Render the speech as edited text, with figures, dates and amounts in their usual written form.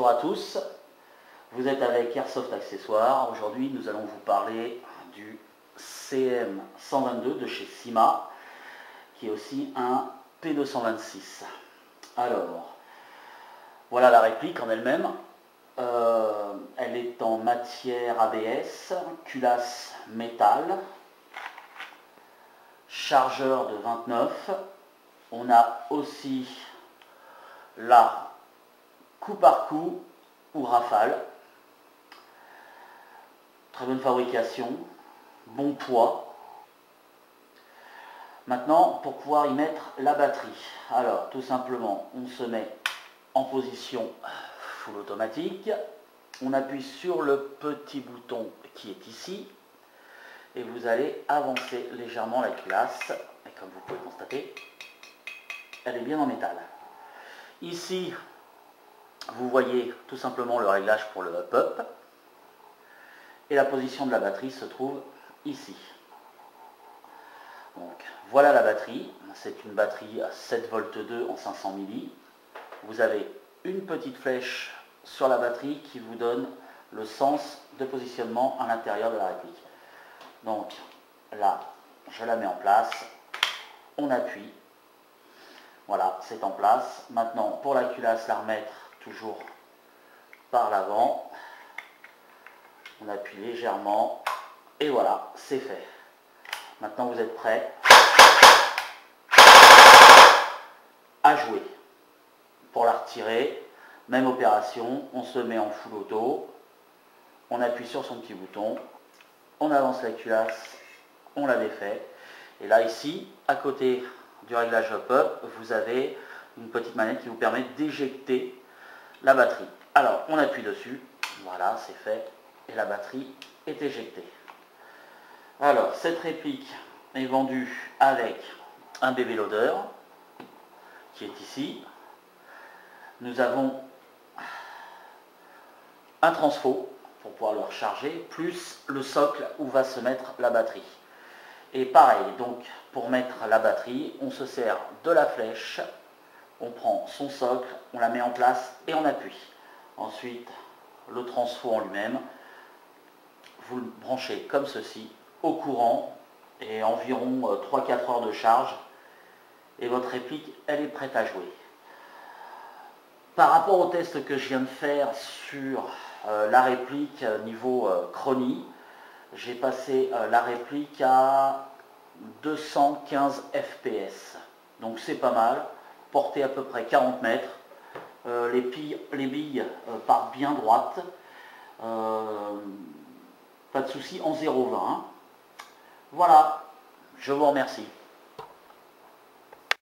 Bonjour à tous, vous êtes avec Airsoft Accessoires. Aujourd'hui nous allons vous parler du CM122 de chez Syma, qui est aussi un P226. Alors, voilà la réplique en elle-même. Elle est en matière ABS, culasse métal, chargeur de 29. On a aussi la coup par coup ou rafale. Très bonne fabrication, bon poids. Maintenant, pour pouvoir y mettre la batterie, alors tout simplement, on se met en position full automatique. On appuie sur le petit bouton qui est ici et vous allez avancer légèrement la culasse. Et comme vous pouvez constater, elle est bien en métal. Ici, vous voyez tout simplement le réglage pour le up-up. Et la position de la batterie se trouve ici. Donc voilà la batterie. C'est une batterie à 7,2 V en 500 milli. Vous avez une petite flèche sur la batterie qui vous donne le sens de positionnement à l'intérieur de la réplique. Donc là, je la mets en place. On appuie. Voilà, c'est en place. Maintenant, pour la culasse, la remettre toujours par l'avant. On appuie légèrement. Et voilà, c'est fait. Maintenant, vous êtes prêts à jouer. Pour la retirer, même opération, on se met en full auto. On appuie sur son petit bouton. On avance la culasse. On la défait. Et là, ici, à côté du réglage up-up, vous avez une petite manette qui vous permet d'éjecter la batterie. Alors, on appuie dessus. Voilà, c'est fait. Et la batterie est éjectée. Alors, cette réplique est vendue avec un BB loader qui est ici. Nous avons un transfo pour pouvoir le recharger, plus le socle où va se mettre la batterie. Et pareil, donc pour mettre la batterie, on se sert de la flèche, on prend son socle, on la met en place et on appuie. Ensuite, le transfo en lui-même, vous le branchez comme ceci, au courant, et environ 3-4 heures de charge, et votre réplique, elle est prête à jouer. Par rapport au test que je viens de faire sur la réplique niveau chronie, j'ai passé la réplique à 215 fps. Donc c'est pas mal, portée à peu près 40 mètres. Les billes partent bien droites. Pas de souci en 0,20. Voilà, je vous remercie.